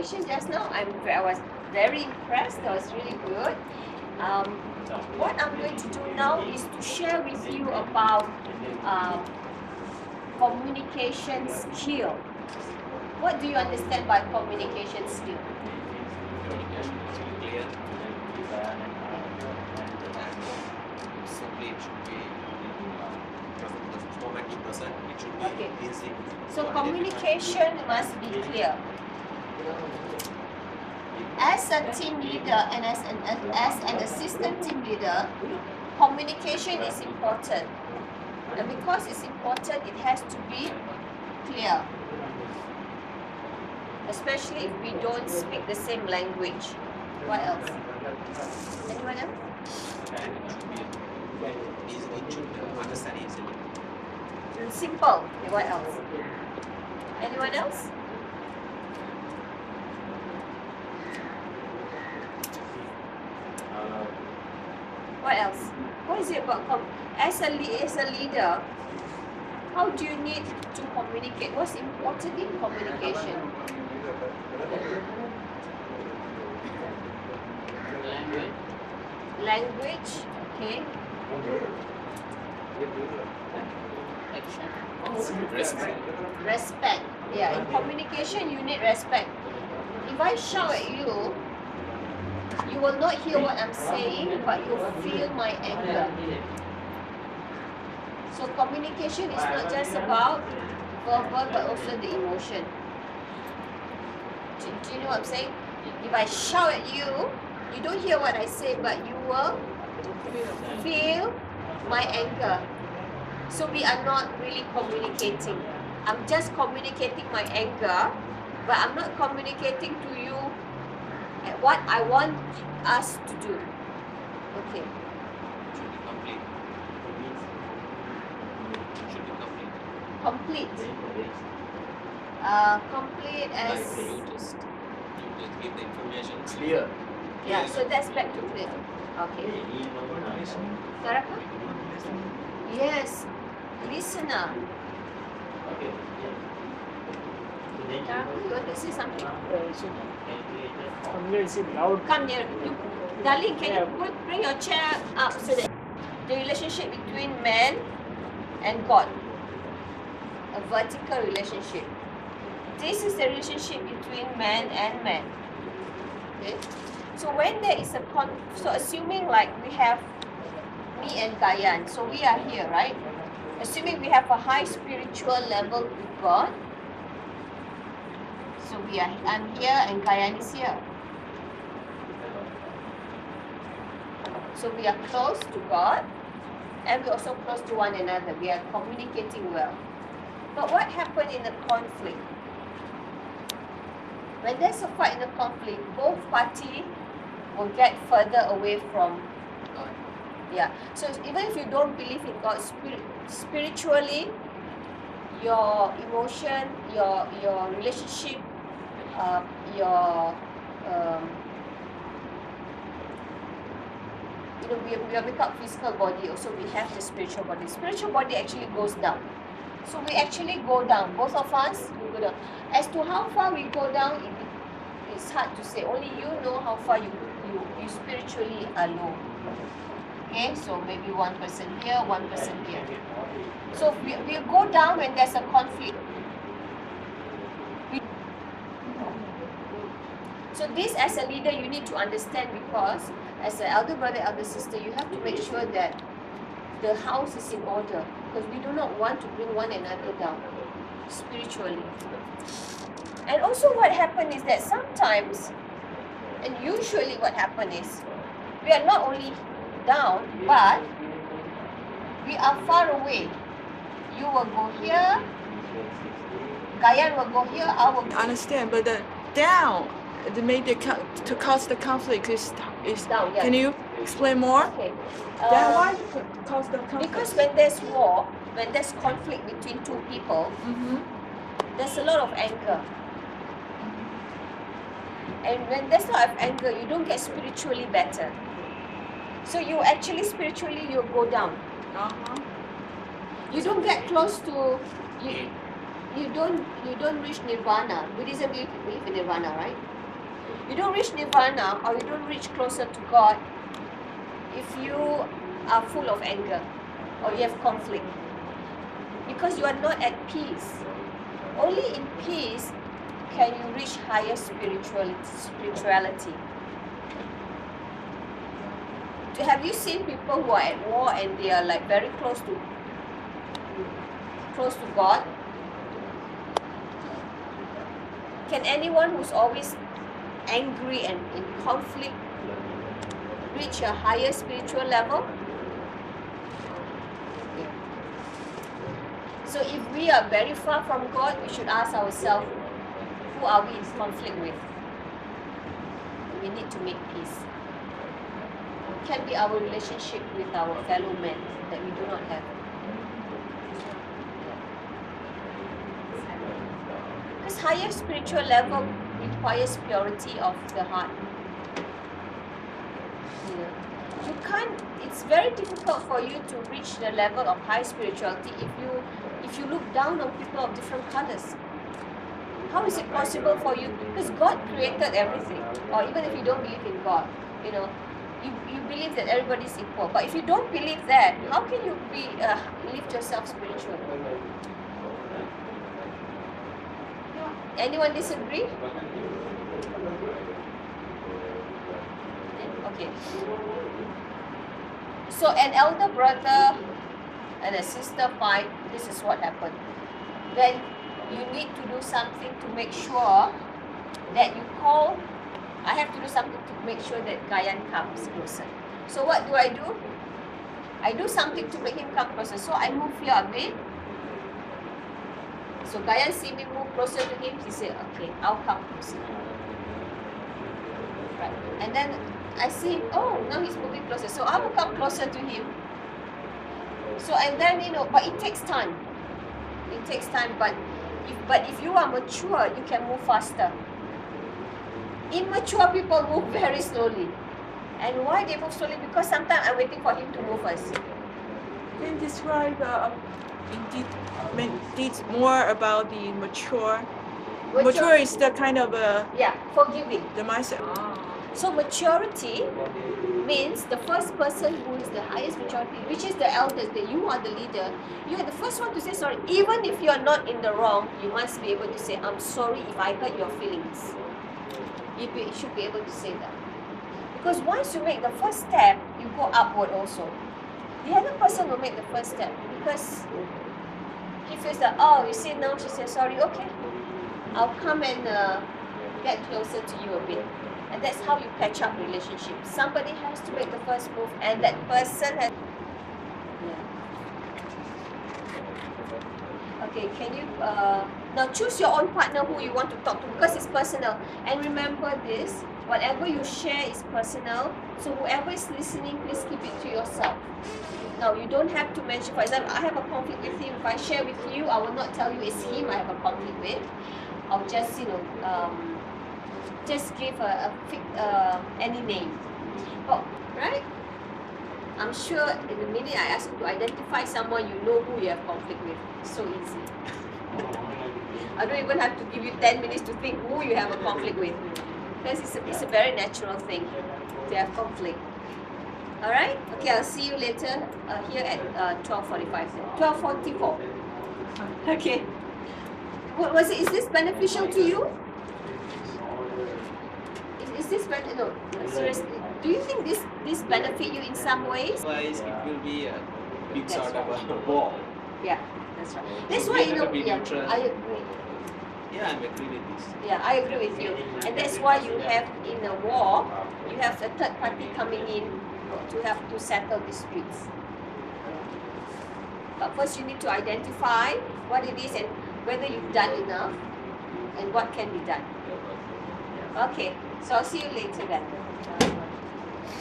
presentation just now. I was very impressed. That was really good. What I'm going to do now is to share with you about communication skill. What do you understand by communication skill? Communication is clear and simply it should be for 90% it should be easy. So communication must be clear. As a team leader and as an assistant team leader, communication is important. And because it's important, it has to be clear. Especially if we don't speak the same language. What else? Anyone else? And it should be easy, it should understand easily. Simple. Okay, what else? Anyone else? What else? What is it about as a leader? How do you need to communicate? What's important in communication? Language. Okay. Respect. Yeah, in communication you need respect. If I shout at you, you will not hear what I'm saying, but you'll feel my anger. So communication is not just about verbal, but also the emotion. Do you know what I'm saying? If I shout at you, you don't hear what I say, but you will feel my anger. So we are not really communicating. I'm just communicating my anger, but I'm not communicating to you what I want us to do. Okay. Should be complete. Should be complete. Complete. Complete as... Like you just give the information Clear. Yeah, so that's back to clear. Okay. Saraka? Yes. Listener. Saraka, you want to say something? I'm going to say loud. Come near. Darling, can you bring your chair up so that the relationship between man and God, a vertical relationship. This is the relationship between man and man. Okay. So when there is a so assuming like we have me and Gayan, so we are here, right? Assuming we have a high spiritual level with God. So I'm here and Gayan is here. So we are close to God and we're also close to one another. We are communicating well. But what happened in a conflict? When there's a fight in a conflict, both parties will get further away from God. Yeah. So even if you don't believe in God spiritually, your emotion, your relationship, we have got physical body, also we have the spiritual body. Spiritual body actually goes down. So we actually go down. Both of us, we go down. As to how far we go down, it's hard to say. Only you know how far you spiritually are low. Okay, so maybe one person here, one person here. So we go down when there's a conflict. So this, as a leader, you need to understand, because as an elder brother, elder sister, you have to make sure that the house is in order, because we do not want to bring one another down spiritually. And also what happens is that sometimes, and usually what happens is, we are not only down, but we are far away. You will go here, Gayan will go here, I will go. I understand, but the down, to make to cause the conflict is Down, yeah. Can you explain more? Okay. Then why cause the conflict? Because when there's war, when there's conflict between two people, there's a lot of anger. And when there's a lot of anger, you don't get spiritually better. So you actually spiritually you go down. You don't get close to you don't reach nirvana. Buddhism believe in nirvana, right? You don't reach nirvana or you don't reach closer to God if you are full of anger or you have conflict. Because you are not at peace. Only in peace can you reach higher spirituality. Have you seen people who are at war and they are like very close to God? Can anyone who's always angry and in conflict reach a higher spiritual level? So if we are very far from God, we should ask ourselves, who are we in conflict with? We need to make peace. It can be our relationship with our fellow men that we do not have. Because higher spiritual level requires purity of the heart. You can't, it's very difficult for you to reach the level of high spirituality if you look down on people of different colors. How is it possible for you? Because God created everything. Or even if you don't believe in God, you believe that everybody is equal. But if you don't believe that, how can you lift yourself spiritually? Anyone disagree? Okay. So an elder brother and a sister fight, this is what happened. Then you need to do something to make sure that I have to do something to make sure that Gayan comes closer. So what do? I do something to make him come closer. So I move here a bit. So Gayan see me move closer to him, he said, okay, I'll come closer. Right. And then I see, oh, now he's moving closer. So I will come closer to him. So, and then, but it takes time. It takes time, but if you are mature, you can move faster. Immature people move very slowly. And why they move slowly? Because sometimes I'm waiting for him to move first. Can you describe more about the mature? Mature is the kind of forgiving. the mindset. So maturity means the first person who is the highest maturity, which is the elders, that you are the leader, you are the first one to say sorry. Even if you are not in the wrong, you must be able to say, I'm sorry if I hurt your feelings. You should be able to say that. Because once you make the first step, you go upward also. The other person will make the first step because he feels that, oh, you see now she says sorry, okay, I'll come and get closer to you a bit. And that's how you patch up relationships. Somebody has to make the first move, and that person has. Yeah. Okay, can you now choose your own partner who you want to talk to because it's personal. And remember this: whatever you share is personal. So whoever is listening, please keep it to yourself. Now you don't have to mention. For example, I have a conflict with him. If I share with you, I will not tell you it's him I have a conflict with. I'll just just give any name. Oh, right? I'm sure in the minute I ask you to identify someone, you know who you have conflict with. It's so easy. I don't even have to give you 10 minutes to think who you have a conflict with. Because it's a very natural thing to have conflict. Alright? Okay, I'll see you later here at 12:45. 12:44. Okay. What was it? Is this beneficial to you? Is this no, seriously? Do you think this benefit you in some ways? Otherwise, it will be a big sort of a war. Yeah, that's right. That's why I agree. Yeah, I'm agree with this. Yeah, I agree with you. And that's why you have in a war, you have a third party coming in to have to settle disputes. But first you need to identify what it is and whether you've done enough and what can be done. Okay, so I'll see you later then.